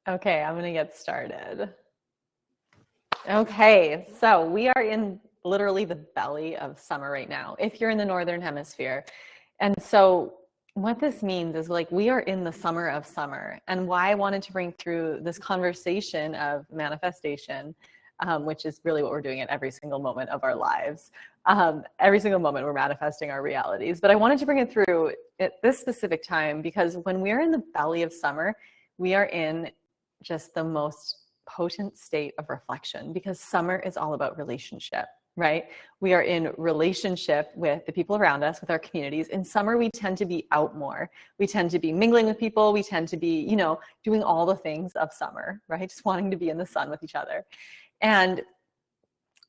Okay, I'm gonna get started. Okay, so we are in literally the belly of summer right now, if you're in the Northern Hemisphere. And so what this means is like we are in the summer of summer. And why I wanted to bring through this conversation of manifestation, which is really what we're doing at every single moment of our lives. Every single moment we're manifesting our realities. But I wanted to bring it through at this specific time because when we're in the belly of summer, we are in just the most potent state of reflection because summer is all about relationship, right? We are in relationship with the people around us, with our communities. In summer, we tend to be out more. We tend to be mingling with people. We tend to be, doing all the things of summer, right? Just wanting to be in the sun with each other. And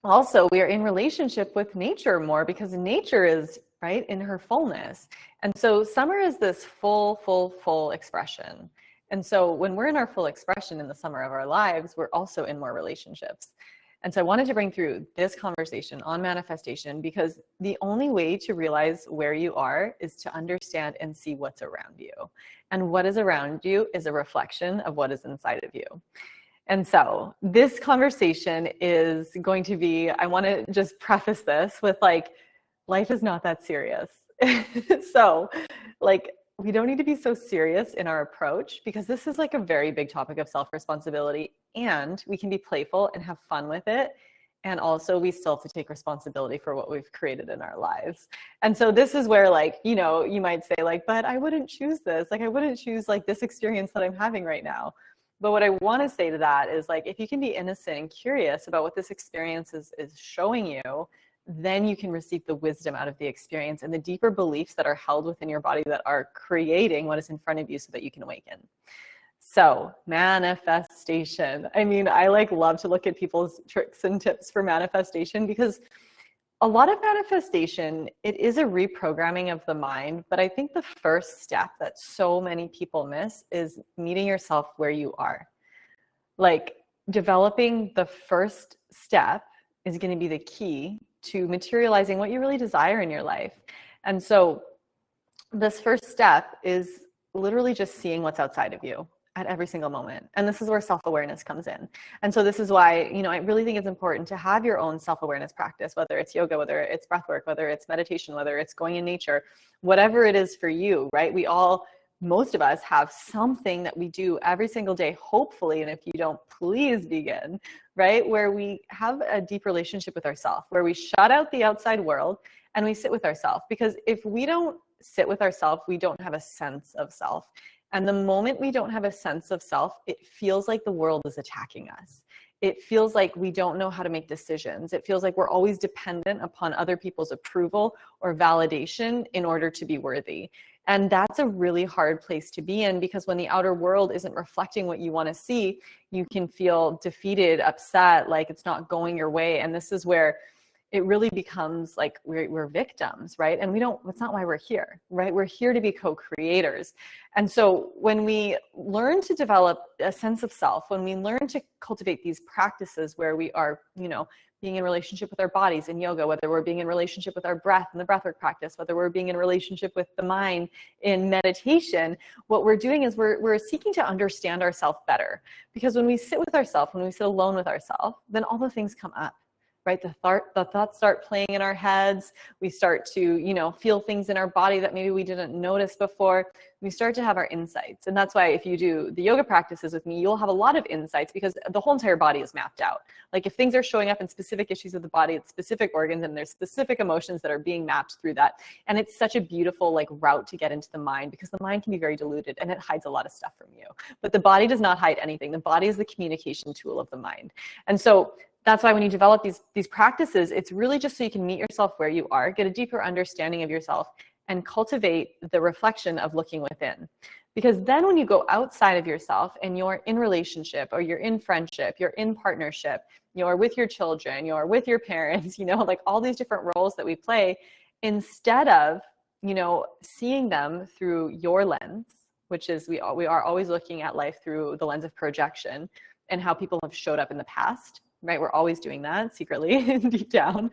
also, we are in relationship with nature because nature is, right, in her fullness. And so summer is this full expression. And so when we're in our full expression in the summer of our lives, we're also in more relationships. And so I wanted to bring through this conversation on manifestation because the only way to realize where you are is to understand and see what's around you. And what is around you is a reflection of what is inside of you. And so this conversation is going to be, I want to just preface this with like, life is not that serious. So like, we don't need to be so serious in our approach because this is like a very big topic of self-responsibility, and we can be playful and have fun with it. And also we still have to take responsibility for what we've created in our lives. And so this is where like, you might say like, but I wouldn't choose this. Like I wouldn't choose like this experience that I'm having right now. But what I want to say to that is like, if you can be innocent and curious about what this experience is showing you, then you can receive the wisdom out of the experience and the deeper beliefs that are held within your body that are creating what is in front of you so that you can awaken. So manifestation. I mean, I love to look at people's tricks and tips for manifestation because a lot of manifestation, it is a reprogramming of the mind. But I think the first step that so many people miss is meeting yourself where you are. Like developing the first step is going to be the key to materializing what you really desire in your life. And so this first step is literally just seeing what's outside of you at every single moment. And this is where self-awareness comes in. And so this is why, I really think it's important to have your own self-awareness practice, whether it's yoga, whether it's breath work, whether it's meditation, whether it's going in nature, whatever it is for you, right? Most of us have something that we do every single day, hopefully, and if you don't, please begin, right? Where we have a deep relationship with ourselves, where we shut out the outside world and we sit with ourselves. Because if we don't sit with ourselves, we don't have a sense of self. And the moment we don't have a sense of self, it feels like the world is attacking us. It feels like we don't know how to make decisions. It feels like we're always dependent upon other people's approval or validation in order to be worthy. And that's a really hard place to be in because when the outer world isn't reflecting what you want to see, you can feel defeated, upset, like it's not going your way. And this is where it really becomes like we're victims, right? And that's not why we're here, right? We're here to be co-creators. And so when we learn to develop a sense of self, when we learn to cultivate these practices where we are, being in relationship with our bodies in yoga, whether we're being in relationship with our breath in the breathwork practice, whether we're being in relationship with the mind in meditation, what we're doing is we're seeking to understand ourselves better. Because when we sit with ourselves, when we sit alone with ourselves, then all the things come up. Right? The thoughts start playing in our heads. We start to, feel things in our body that maybe we didn't notice before. We start to have our insights. And that's why if you do the yoga practices with me, you'll have a lot of insights because the whole entire body is mapped out. Like if things are showing up in specific issues of the body, it's specific organs and there's specific emotions that are being mapped through that. And it's such a beautiful route to get into the mind because the mind can be very diluted and it hides a lot of stuff from you. But the body does not hide anything. The body is the communication tool of the mind. And so that's why when you develop these practices, it's really just so you can meet yourself where you are, get a deeper understanding of yourself, and cultivate the reflection of looking within. Because then when you go outside of yourself and you're in relationship or you're in friendship, you're in partnership, you're with your children, you're with your parents, all these different roles that we play, instead of, seeing them through your lens, which is we are always looking at life through the lens of projection and how people have showed up in the past. Right? We're always doing that secretly deep down.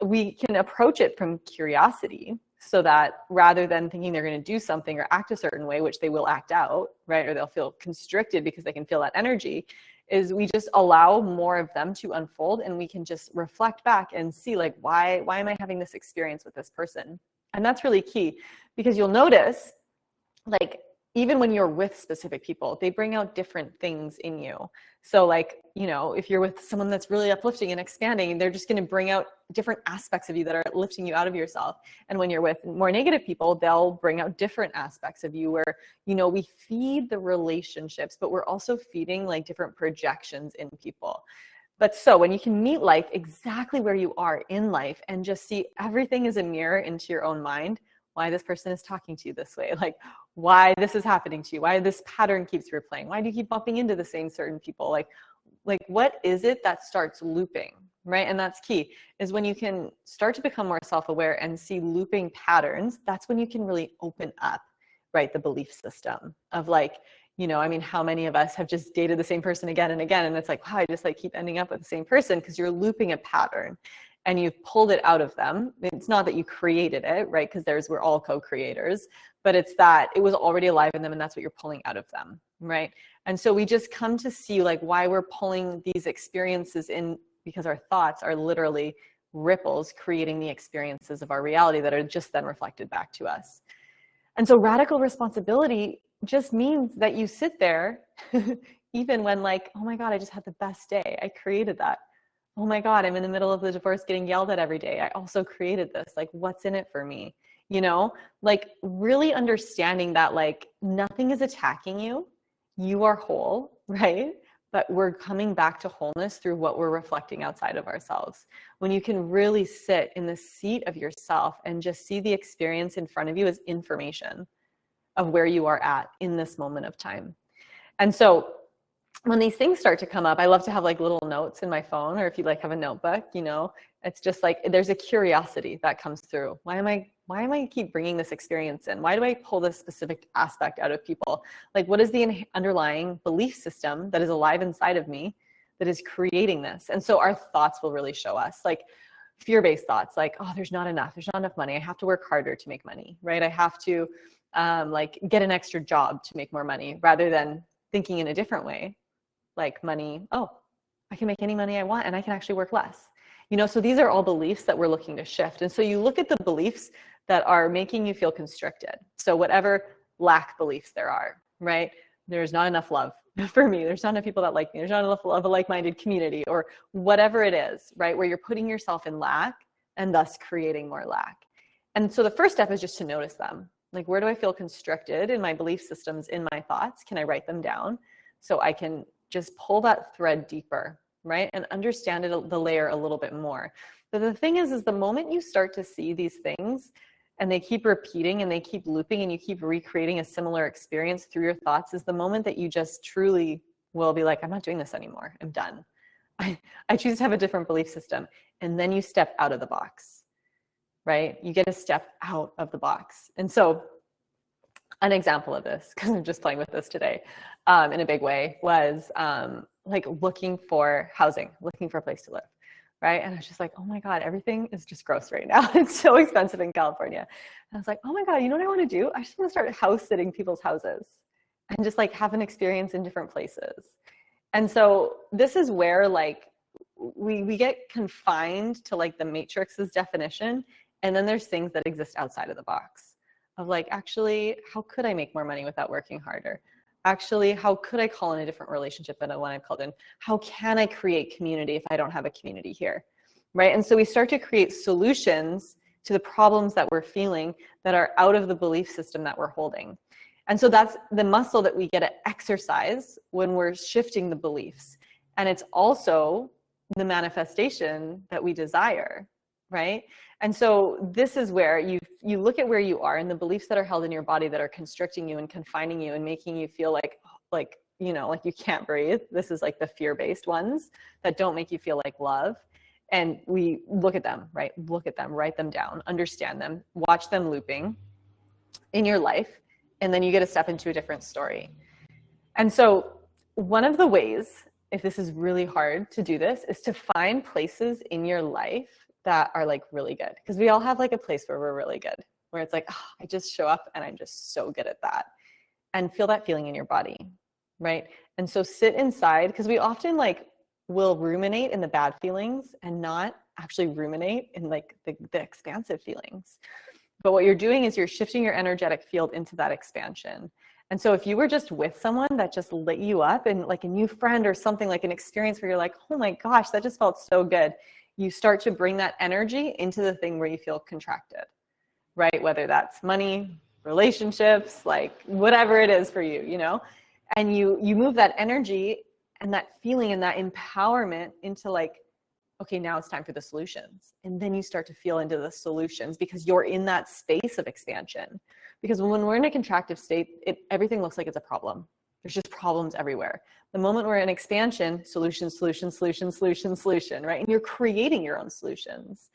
We can approach it from curiosity so that rather than thinking they're going to do something or act a certain way, which they will act out, right? Or they'll feel constricted because they can feel that energy, is we just allow more of them to unfold, and we can just reflect back and see like, why am I having this experience with this person? And that's really key, because you'll notice like, even when you're with specific people, they bring out different things in you. So like, you know, if you're with someone that's really uplifting and expanding, they're just going to bring out different aspects of you that are lifting you out of yourself. And when you're with more negative people, they'll bring out different aspects of you, where, you know, we feed the relationships, but we're also feeding like different projections in people. But so when you can meet life exactly where you are in life and just see everything as a mirror into your own mind, why this person is talking to you this way, like why this is happening to you, why this pattern keeps replaying, why do you keep bumping into the same certain people, like what is it that starts looping, right? And that's key, is when you can start to become more self-aware and see looping patterns, that's when you can really open up, right, the belief system of like, you know, I mean, how many of us have just dated the same person again and again, and it's like, wow, I just like keep ending up with the same person, because you're looping a pattern and you've pulled it out of them. It's not that you created it, right? Because we're all co-creators, but it's that it was already alive in them, and that's what you're pulling out of them, right? And so we just come to see like why we're pulling these experiences in, because our thoughts are literally ripples creating the experiences of our reality that are just then reflected back to us. And so radical responsibility just means that you sit there even when like, oh my God, I just had the best day. I created that. Oh my God, I'm in the middle of the divorce getting yelled at every day. I also created this. Like, what's in it for me? You know, like really understanding that like nothing is attacking you. You are whole, right? But we're coming back to wholeness through what we're reflecting outside of ourselves. When you can really sit in the seat of yourself and just see the experience in front of you as information of where you are at in this moment of time. And so when these things start to come up, I love to have like little notes in my phone, or if you like have a notebook, you know, it's just like, there's a curiosity that comes through. Why am I keep bringing this experience in? Why do I pull this specific aspect out of people? Like, what is the underlying belief system that is alive inside of me that is creating this? And so our thoughts will really show us, like fear-based thoughts, like, oh, there's not enough money. I have to work harder to make money, right? I have to like get an extra job to make more money, rather than thinking in a different way. Like money, oh, I can make any money I want and I can actually work less. You know, so these are all beliefs that we're looking to shift. And so you look at the beliefs that are making you feel constricted. So whatever lack beliefs there are, right? There's not enough love for me. There's not enough people that like me. There's not enough of a like-minded community, or whatever it is, right? Where you're putting yourself in lack and thus creating more lack. And so the first step is just to notice them. Like, where do I feel constricted in my belief systems, in my thoughts? Can I write them down so I can just pull that thread deeper, right? And understand it, the layer a little bit more. But the thing is the moment you start to see these things and they keep repeating and they keep looping and you keep recreating a similar experience through your thoughts, is the moment that you just truly will be like, I'm not doing this anymore. I'm done. I choose to have a different belief system. And then you step out of the box, right? You get to step out of the box. And so an example of this, because I'm just playing with this today in a big way, was like looking for housing, looking for a place to live, right? And I was just like, oh my God, everything is just gross right now. It's so expensive in California. And I was like, oh my God, you know what I want to do? I just want to start house sitting people's houses and just like have an experience in different places. And so this is where like we get confined to like the matrix's definition. And then there's things that exist outside of the box of like, actually, how could I make more money without working harder? Actually, how could I call in a different relationship than the one I've called in? How can I create community if I don't have a community here, right? And so we start to create solutions to the problems that we're feeling that are out of the belief system that we're holding. And so that's the muscle that we get to exercise when we're shifting the beliefs. And it's also the manifestation that we desire, right? And so this is where you look at where you are and the beliefs that are held in your body that are constricting you and confining you and making you feel like, you know, like you can't breathe. This is like the fear-based ones that don't make you feel like love. And we look at them, right? Look at them, write them down, understand them, watch them looping in your life. And then you get to step into a different story. And so one of the ways, if this is really hard to do this, is to find places in your life that are like really good, because we all have like a place where we're really good, where it's like, oh, I just show up and I'm just so good at that. And feel that feeling in your body, right? And so sit inside, because we often like will ruminate in the bad feelings and not actually ruminate in like the expansive feelings. But what you're doing is you're shifting your energetic field into that expansion. And so if you were just with someone that just lit you up, and like a new friend or something, like an experience where you're like, oh my gosh, that just felt so good, you start to bring that energy into the thing where you feel contracted, right? Whether that's money, relationships, like whatever it is for you, you know, and you move that energy and that feeling and that empowerment into like, okay, now it's time for the solutions. And then you start to feel into the solutions because you're in that space of expansion. Because when we're in a contractive state, everything looks like it's a problem. There's just problems everywhere. The moment we're in expansion, solution, solution, solution, solution, solution, right? And you're creating your own solutions.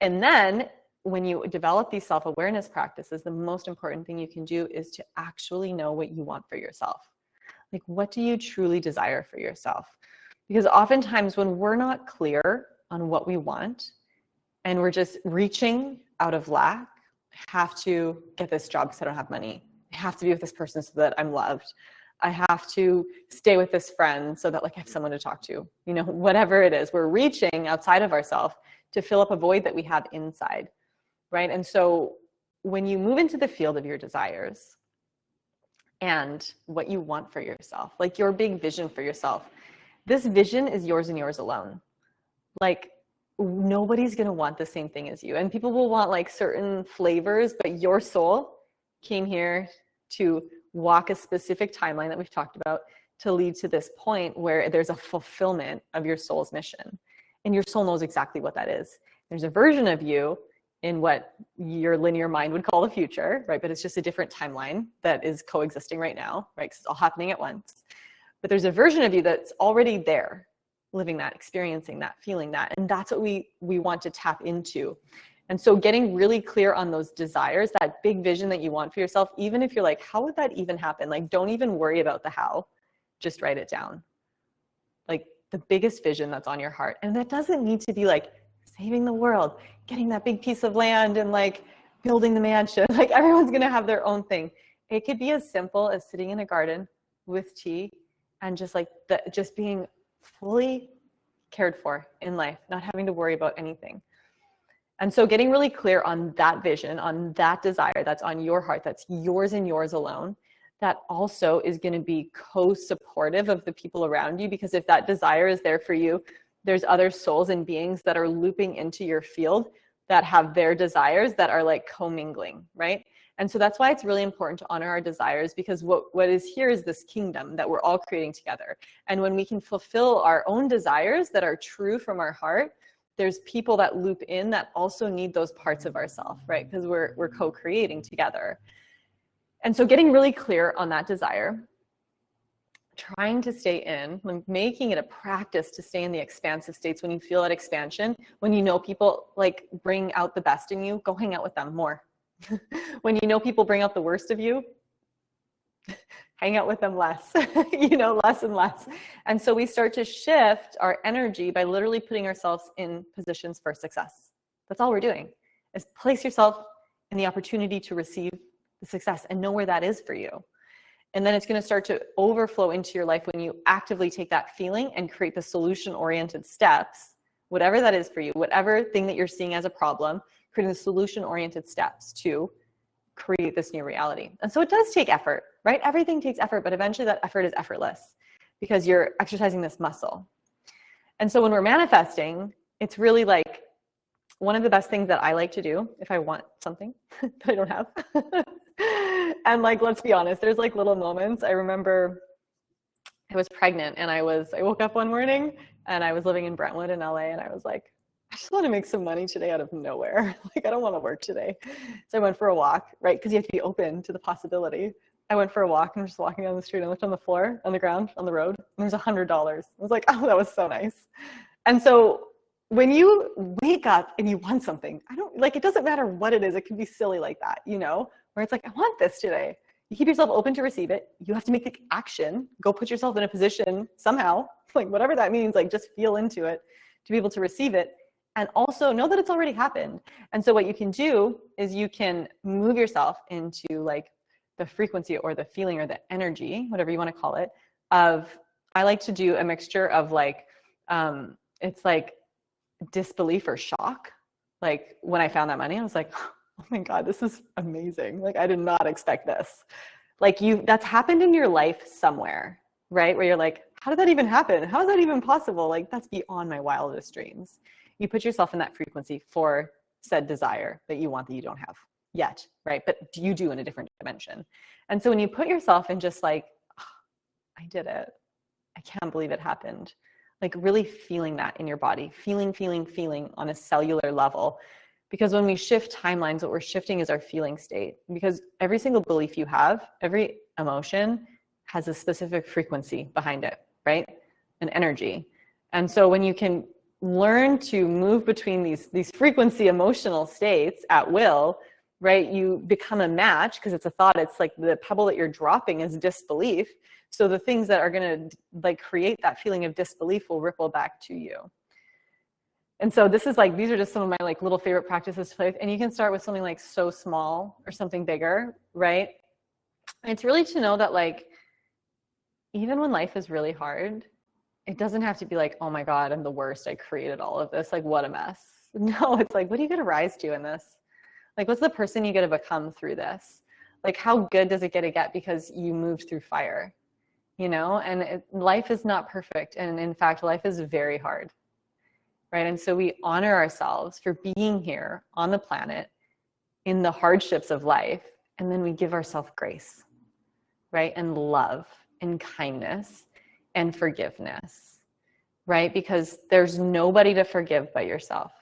And then when you develop these self-awareness practices, the most important thing you can do is to actually know what you want for yourself. Like, what do you truly desire for yourself? Because oftentimes when we're not clear on what we want and we're just reaching out of lack, I have to get this job because I don't have money. I have to be with this person so that I'm loved. I have to stay with this friend so that like I have someone to talk to, you know, whatever it is, we're reaching outside of ourselves to fill up a void that we have inside, right? And so when you move into the field of your desires and what you want for yourself, like your big vision for yourself, this vision is yours and yours alone. Like nobody's going to want the same thing as you. And people will want like certain flavors, but your soul came here to walk a specific timeline that we've talked about to lead to this point where there's a fulfillment of your soul's mission. And your soul knows exactly what that is. There's a version of you in what your linear mind would call the future, right? But it's just a different timeline that is coexisting right now, right? Because it's all happening at once. But there's a version of you that's already there, living that, experiencing that, feeling that. And that's what we want to tap into. And so getting really clear on those desires, that big vision that you want for yourself, even if you're like, how would that even happen? Like, don't even worry about the how, just write it down. Like the biggest vision that's on your heart. And that doesn't need to be like saving the world, getting that big piece of land and like building the mansion. Like everyone's going to have their own thing. It could be as simple as sitting in a garden with tea and just like just being fully cared for in life, not having to worry about anything. And so getting really clear on that vision, on that desire that's on your heart, that's yours and yours alone, that also is going to be co-supportive of the people around you. Because if that desire is there for you, there's other souls and beings that are looping into your field that have their desires that are like commingling, right? And so that's why it's really important to honor our desires, because what is here is this kingdom that we're all creating together. And when we can fulfill our own desires that are true from our heart, there's people that loop in that also need those parts of ourselves, right? Because we're co-creating together. And so getting really clear on that desire, trying to stay in, making it a practice to stay in the expansive states when you feel that expansion, when you know people like bring out the best in you, go hang out with them more. When you know people bring out the worst of you, hang out with them less, you know, less and less. And so we start to shift our energy by literally putting ourselves in positions for success. That's all we're doing, is place yourself in the opportunity to receive the success and know where that is for you. And then it's going to start to overflow into your life when you actively take that feeling and create the solution-oriented steps, whatever that is for you, whatever thing that you're seeing as a problem, creating the solution-oriented steps to create this new reality. And so it does take effort, right? Everything takes effort, but eventually that effort is effortless because you're exercising this muscle. And so when we're manifesting, it's really like one of the best things that I like to do if I want something that I don't have. And like, let's be honest, there's like little moments. I remember I was pregnant and I woke up one morning and I was living in Brentwood in LA and I was like, I just want to make some money today out of nowhere. Like, I don't want to work today. So I went for a walk, right? Because you have to be open to the possibility. I went for a walk and I'm just walking down the street and I looked on the floor, on the ground, on the road, and there's $100. I was like, oh, that was so nice. And so when you wake up and you want something, it doesn't matter what it is. It can be silly like that, you know, where it's like, I want this today. You keep yourself open to receive it. You have to make the action, go put yourself in a position somehow, like whatever that means, like just feel into it to be able to receive it. and also know that it's already happened. And so what you can do is you can move yourself into like the frequency or the feeling or the energy, whatever you want to call it, of, I like to do a mixture of like, it's like disbelief or shock. Like when I found that money, I was like, oh my God, this is amazing. Like I did not expect this. Like that's happened in your life somewhere, right? Where you're like, how did that even happen? How is that even possible? Like that's beyond my wildest dreams. You put yourself in that frequency for said desire that you want that you don't have yet, right? But you do in a different dimension. And so when you put yourself in just like, oh, I did it. I can't believe it happened. Like really feeling that in your body, feeling on a cellular level. Because when we shift timelines, what we're shifting is our feeling state. Because every single belief you have, every emotion has a specific frequency behind it, right? An energy. And so when you can learn to move between these frequency emotional states at will, right? You become a match because it's a thought. It's like the pebble that you're dropping is disbelief. So the things that are going to like create that feeling of disbelief will ripple back to you. And so this is like, these are just some of my like little favorite practices to play with. And you can start with something like so small or something bigger, right? And it's really to know that like, even when life is really hard, it doesn't have to be like, oh my God, I'm the worst. I created all of this. Like, what a mess. No, it's like, what are you going to rise to in this? Like, what's the person you get to become through this? Like, how good does it get because you moved through fire, you know? And life is not perfect. And in fact, life is very hard, right? And so we honor ourselves for being here on the planet in the hardships of life. And then we give ourselves grace, right? And love and kindness and forgiveness, right? Because there's nobody to forgive but yourself,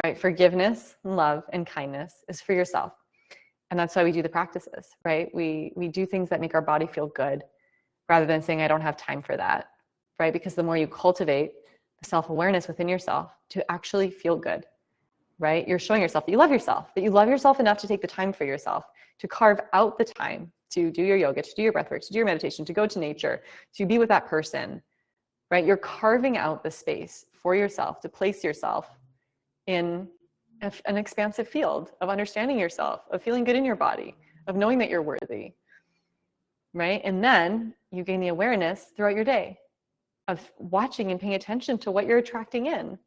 right? Forgiveness, love, and kindness is for yourself. And that's why we do the practices, right? We do things that make our body feel good rather than saying, I don't have time for that, right? Because the more you cultivate the self-awareness within yourself to actually feel good, right? You're showing yourself that you love yourself enough to take the time for yourself, to carve out the time to do your yoga, to do your breath work, to do your meditation, to go to nature, to be with that person, right? You're carving out the space for yourself to place yourself in an expansive field of understanding yourself, of feeling good in your body, of knowing that you're worthy, right? And then you gain the awareness throughout your day of watching and paying attention to what you're attracting in,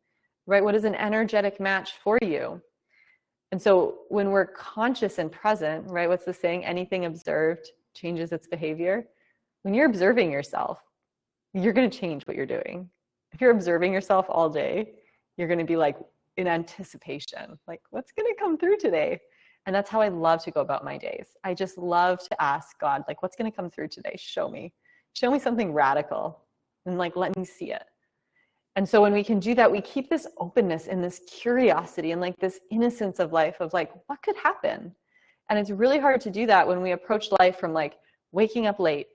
right? What is an energetic match for you? And so when we're conscious and present, right, what's the saying? Anything observed changes its behavior. When you're observing yourself, you're going to change what you're doing. If you're observing yourself all day, you're going to be like in anticipation, like what's going to come through today? And that's how I love to go about my days. I just love to ask God, like, what's going to come through today? Show me something radical and like, let me see it. And so when we can do that, we keep this openness and this curiosity and like this innocence of life of like, what could happen? And it's really hard to do that when we approach life from like waking up late,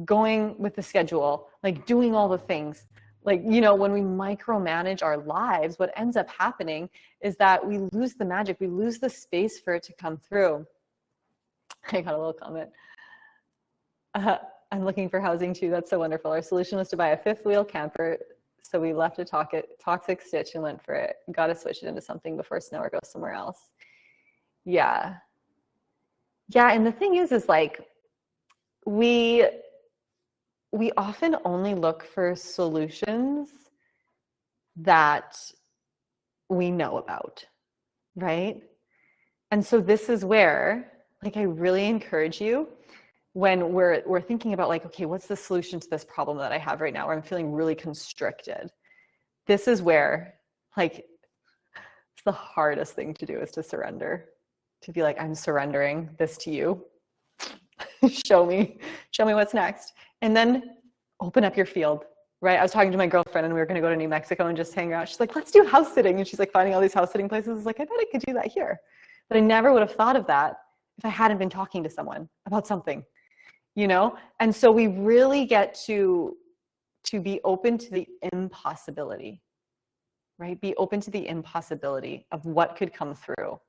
going with the schedule, like doing all the things. Like, you know, when we micromanage our lives, what ends up happening is that we lose the magic. We lose the space for it to come through. I got a little comment. I'm looking for housing too. That's so wonderful. Our solution was to buy a fifth wheel camper. So we left a toxic stitch and went for it. Got to switch it into something before snow or go somewhere else. Yeah. Yeah. And the thing is like, we often only look for solutions that we know about, right? And so this is where, like, I really encourage you when we're thinking about like, okay, what's the solution to this problem that I have right now where I'm feeling really constricted? This is where, like, it's the hardest thing to do is to surrender, to be like, I'm surrendering this to you. Show me what's next. And then open up your field, right? I was talking to my girlfriend and we were going to go to New Mexico and just hang out. She's like, let's do house sitting. And she's like finding all these house sitting places. I was like, I bet I could do that here. But I never would have thought of that if I hadn't been talking to someone about something, you know? And so we really get to be open to the impossibility, right? Be open to the impossibility of what could come through.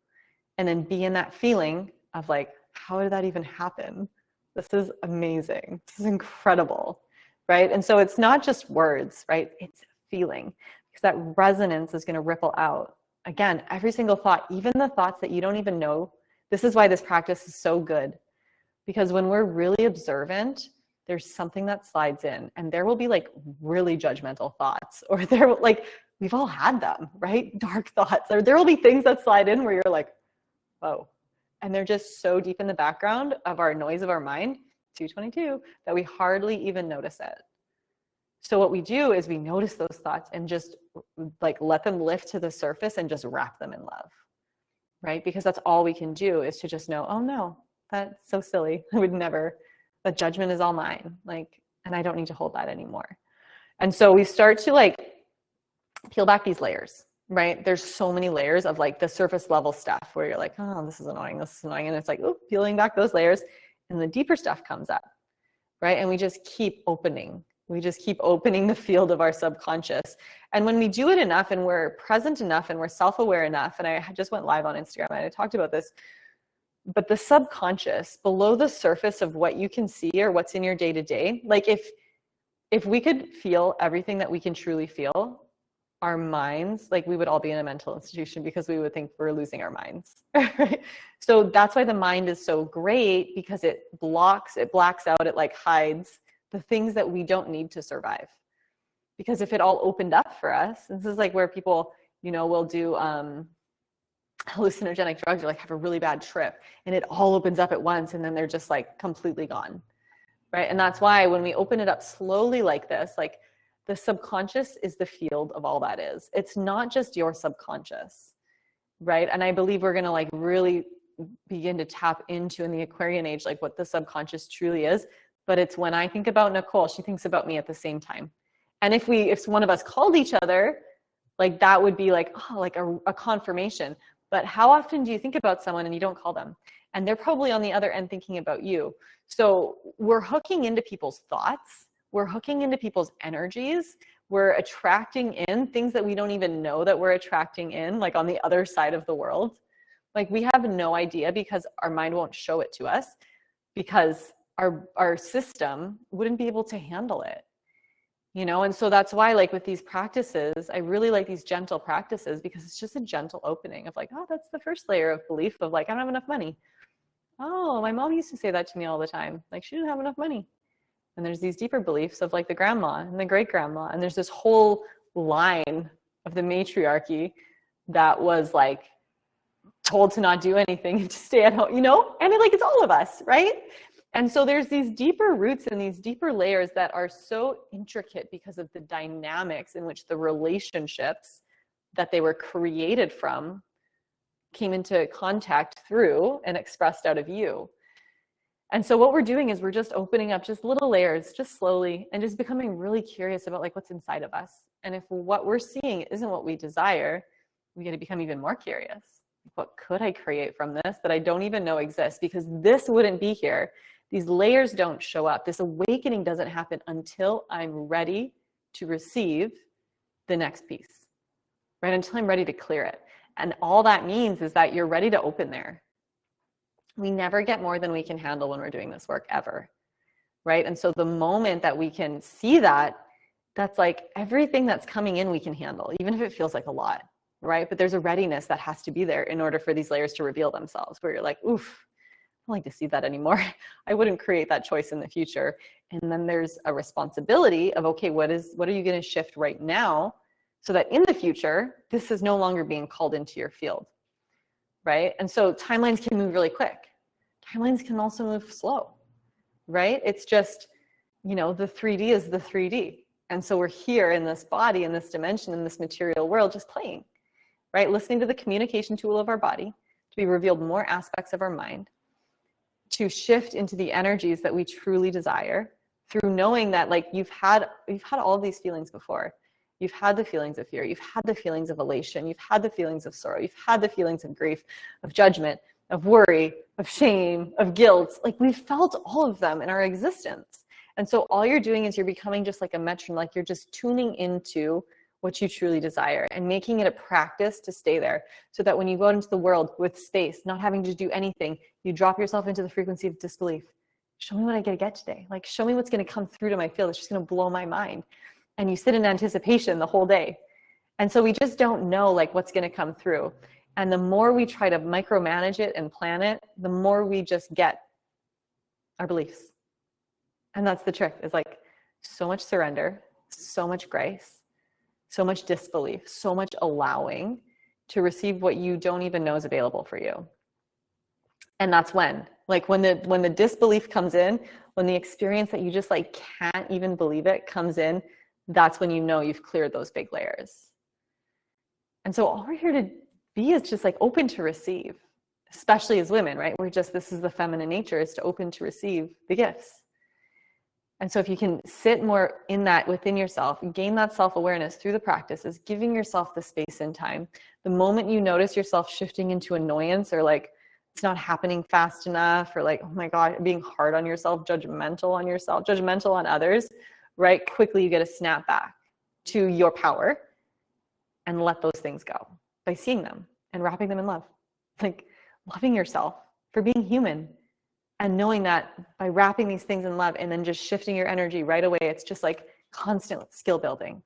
And then be in that feeling of like, how did that even happen? This is amazing. This is incredible, right? And so it's not just words, right? It's feeling. because that resonance is going to ripple out. Again, every single thought, even the thoughts that you don't even know. This is why this practice is so good, because when we're really observant, there's something that slides in, and there will be like really judgmental thoughts, or there, like, we've all had them, right? Dark thoughts, or there will be things that slide in where you're like, oh, and they're just so deep in the background of our noise of our mind, 222, that we hardly even notice it. So what we do is we notice those thoughts and just like let them lift to the surface and just wrap them in love, right? Because that's all we can do, is to just know, oh no, that's so silly. I would never, that judgment is all mine. Like, and I don't need to hold that anymore. And so we start to like peel back these layers, right? There's so many layers of like the surface level stuff where you're like, oh, this is annoying, this is annoying. And it's like, oh, peeling back those layers, and the deeper stuff comes up, right? And we just keep opening. We just keep opening the field of our subconscious. And when we do it enough, and we're present enough, and we're self-aware enough, and I just went live on Instagram and I talked about this, but the subconscious, below the surface of what you can see or what's in your day-to-day, like if we could feel everything that we can truly feel, our minds, like we would all be in a mental institution, because we would think we're losing our minds. Right? So that's why the mind is so great, because it blacks out, it like hides the things that we don't need to survive. Because if it all opened up for us, this is like where people, you know, will do hallucinogenic drugs, or like have a really bad trip, and it all opens up at once, and then they're just like completely gone, right? And that's why when we open it up slowly like this, like the subconscious is the field of all that is. It's not just your subconscious, right? And I believe we're going to like really begin to tap into, in the Aquarian age, like what the subconscious truly is. But it's when I think about Nicole, she thinks about me at the same time. And if one of us called each other, like that would be like, oh, like a confirmation. But how often do you think about someone and you don't call them? And they're probably on the other end thinking about you. So we're hooking into people's thoughts. We're hooking into people's energies. We're attracting in things that we don't even know that we're attracting in, like on the other side of the world. Like we have no idea, because our mind won't show it to us, because our system wouldn't be able to handle it. You know, and so that's why, like with these practices, I really like these gentle practices, because it's just a gentle opening of like, oh, that's the first layer of belief of like, I don't have enough money. Oh, my mom used to say that to me all the time. Like, she didn't have enough money. And there's these deeper beliefs of like the grandma and the great grandma. And there's this whole line of the matriarchy that was like told to not do anything and to stay at home, you know, and it's all of us, right? And so there's these deeper roots and these deeper layers that are so intricate because of the dynamics in which the relationships that they were created from came into contact through and expressed out of you. And so what we're doing is we're just opening up just little layers, just slowly, and just becoming really curious about like what's inside of us. And if what we're seeing isn't what we desire, we got to become even more curious. What could I create from this that I don't even know exists? Because this wouldn't be here. These layers don't show up. This awakening doesn't happen until I'm ready to receive the next piece, right? Until I'm ready to clear it. And all that means is that you're ready to open there. We never get more than we can handle when we're doing this work, ever, right? And so the moment that we can see that, that's like everything that's coming in we can handle, even if it feels like a lot, right? But there's a readiness that has to be there in order for these layers to reveal themselves, where you're like, oof, I don't like to see that anymore. I wouldn't create that choice in the future. And then there's a responsibility of, okay, what are you going to shift right now so that in the future, this is no longer being called into your field, right? And so timelines can move really quick. Timelines can also move slow, right? It's just, the 3D is the 3D. And so we're here in this body, in this dimension, in this material world, just playing, right? Listening to the communication tool of our body to be revealed more aspects of our mind, to shift into the energies that we truly desire through knowing that like you've had all these feelings before. You've had the feelings of fear. You've had the feelings of elation. You've had the feelings of sorrow. You've had the feelings of grief, of judgment, of worry, of shame, of guilt. Like we've felt all of them in our existence. And so all you're doing is you're becoming just like a metronome, like you're just tuning into what you truly desire and making it a practice to stay there, so that when you go out into the world with space, not having to do anything, you drop yourself into the frequency of disbelief. Show me what I gotta get today. Like, show me what's gonna come through to my field. It's just gonna blow my mind. And you sit in anticipation the whole day. And so we just don't know like what's going to come through. And the more we try to micromanage it and plan it, the more we just get our beliefs. And that's the trick, is like so much surrender, so much grace, so much disbelief, so much allowing to receive what you don't even know is available for you. And that's when the disbelief comes in, when the experience that you just like can't even believe it comes in, that's when you know you've cleared those big layers. And so all we're here to be is just like open to receive, especially as women, right? This is the feminine nature, is to open to receive the gifts. And so if you can sit more in that within yourself, gain that self-awareness through the practices, giving yourself the space and time, the moment you notice yourself shifting into annoyance, or like it's not happening fast enough, or like, oh my God, being hard on yourself, judgmental on others, right? Quickly you get a snap back to your power and let those things go by seeing them and wrapping them in love. Like loving yourself for being human, and knowing that by wrapping these things in love and then just shifting your energy right away, it's just like constant skill building,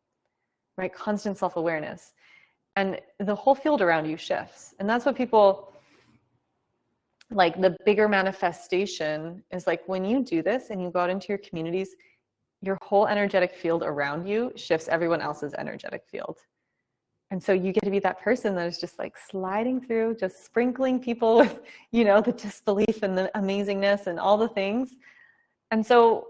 right? Constant self-awareness. And the whole field around you shifts. And that's what people, like the bigger manifestation is like when you do this and you go out into your communities, your whole energetic field around you shifts everyone else's energetic field. And so you get to be that person that is just like sliding through, just sprinkling people with, the disbelief and the amazingness and all the things. And so,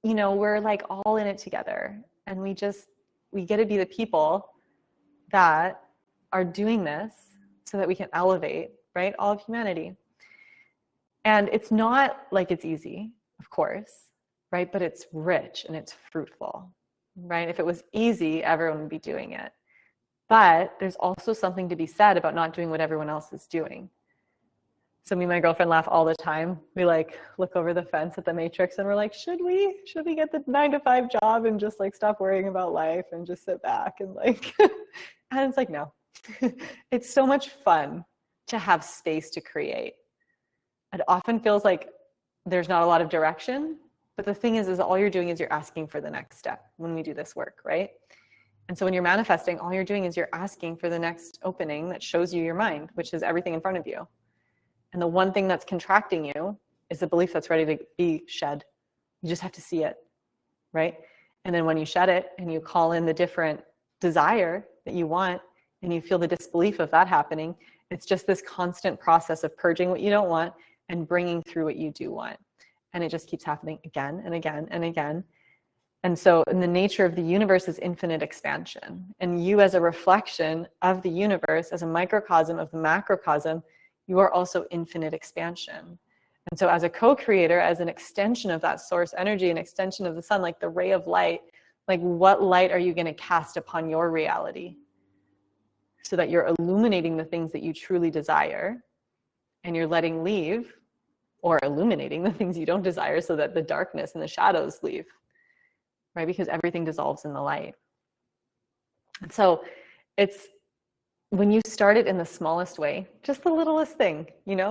we're like all in it together. And we get to be the people that are doing this so that we can elevate, right, all of humanity. And it's not like it's easy, of course, right? But it's rich and it's fruitful, right? If it was easy, everyone would be doing it. But there's also something to be said about not doing what everyone else is doing. So me and my girlfriend laugh all the time. We like look over the fence at the Matrix and we're like, should we get the 9-to-5 job and just like stop worrying about life and just sit back and like, and it's like, no. It's so much fun to have space to create. It often feels like there's not a lot of direction, but the thing is all you're doing is you're asking for the next step when we do this work, right? And so when you're manifesting, all you're doing is you're asking for the next opening that shows you your mind, which is everything in front of you. And the one thing that's contracting you is the belief that's ready to be shed. You just have to see it, right? And then when you shed it and you call in the different desire that you want, and you feel the disbelief of that happening, it's just this constant process of purging what you don't want and bringing through what you do want. And it just keeps happening again and again and again. And so in the nature of the universe is infinite expansion. And you as a reflection of the universe, as a microcosm of the macrocosm, you are also infinite expansion. And so as a co-creator, as an extension of that source energy, an extension of the sun, like the ray of light, like what light are you going to cast upon your reality so that you're illuminating the things that you truly desire, and you're letting leave or illuminating the things you don't desire so that the darkness and the shadows leave, right? Because everything dissolves in the light. And so it's when you start it in the smallest way, just the littlest thing,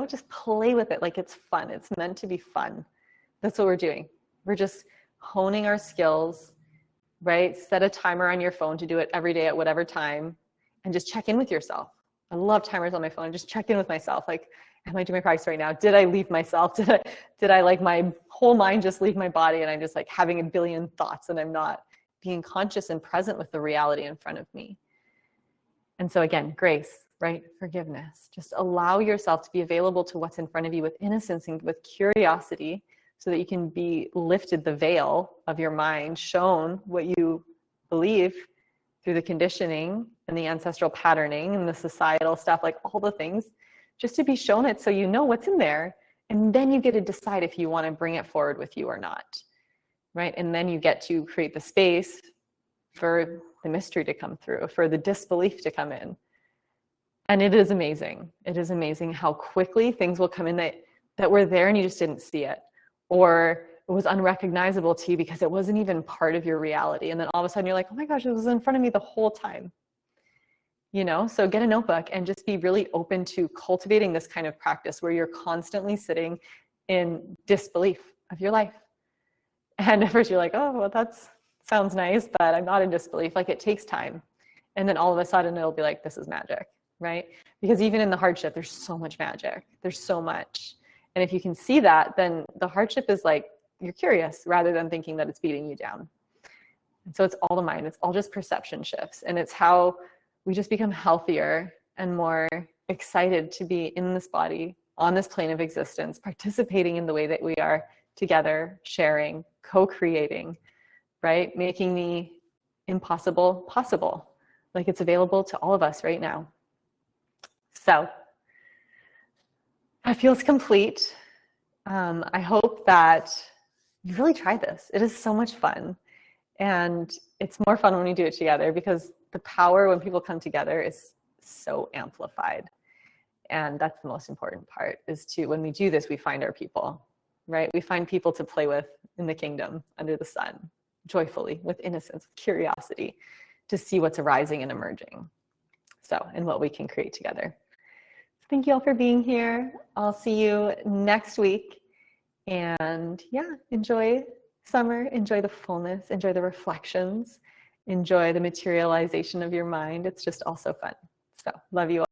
just play with it like it's fun. It's meant to be fun. That's what we're doing. We're just honing our skills, right? Set a timer on your phone to do it every day at whatever time, and just check in with yourself. I love timers on my phone. Just check in with myself. Like, am I doing my practice right now? Did I leave myself? Did I like my whole mind just leave my body and I'm just like having a billion thoughts and I'm not being conscious and present with the reality in front of me? And so again, grace, right? Forgiveness. Just allow yourself to be available to what's in front of you with innocence and with curiosity, so that you can be lifted the veil of your mind, shown what you believe through the conditioning and the ancestral patterning and the societal stuff, like all the things, just to be shown it so you know what's in there. And then you get to decide if you want to bring it forward with you or not, right? And then you get to create the space for the mystery to come through, for the disbelief to come in. And it is amazing. It is amazing how quickly things will come in that were there and you just didn't see it, or it was unrecognizable to you because it wasn't even part of your reality. And then all of a sudden you're like, oh my gosh, it was in front of me the whole time. So get a notebook and just be really open to cultivating this kind of practice where you're constantly sitting in disbelief of your life. And at first you're like, oh, well, that sounds nice, but I'm not in disbelief. Like, it takes time. And then all of a sudden it'll be like, this is magic, right? Because even in the hardship, there's so much magic. There's so much. And if you can see that, then the hardship is like, you're curious rather than thinking that it's beating you down. And so it's all the mind. It's all just perception shifts. And it's how we just become healthier and more excited to be in this body, on this plane of existence, participating in the way that we are together, sharing, co-creating, right? Making the impossible possible. Like it's available to all of us right now. So that feels complete. I hope that you really try this. It is so much fun. And it's more fun when we do it together, because the power when people come together is so amplified. And that's the most important part, is to, when we do this, we find our people, right? We find people to play with in the kingdom under the sun, joyfully, with innocence, with curiosity, to see what's arising and emerging. So, and what we can create together. Thank you all for being here. I'll see you next week. And yeah, enjoy summer, enjoy the fullness, enjoy the reflections, enjoy the materialization of your mind. It's just all so fun. So love you all.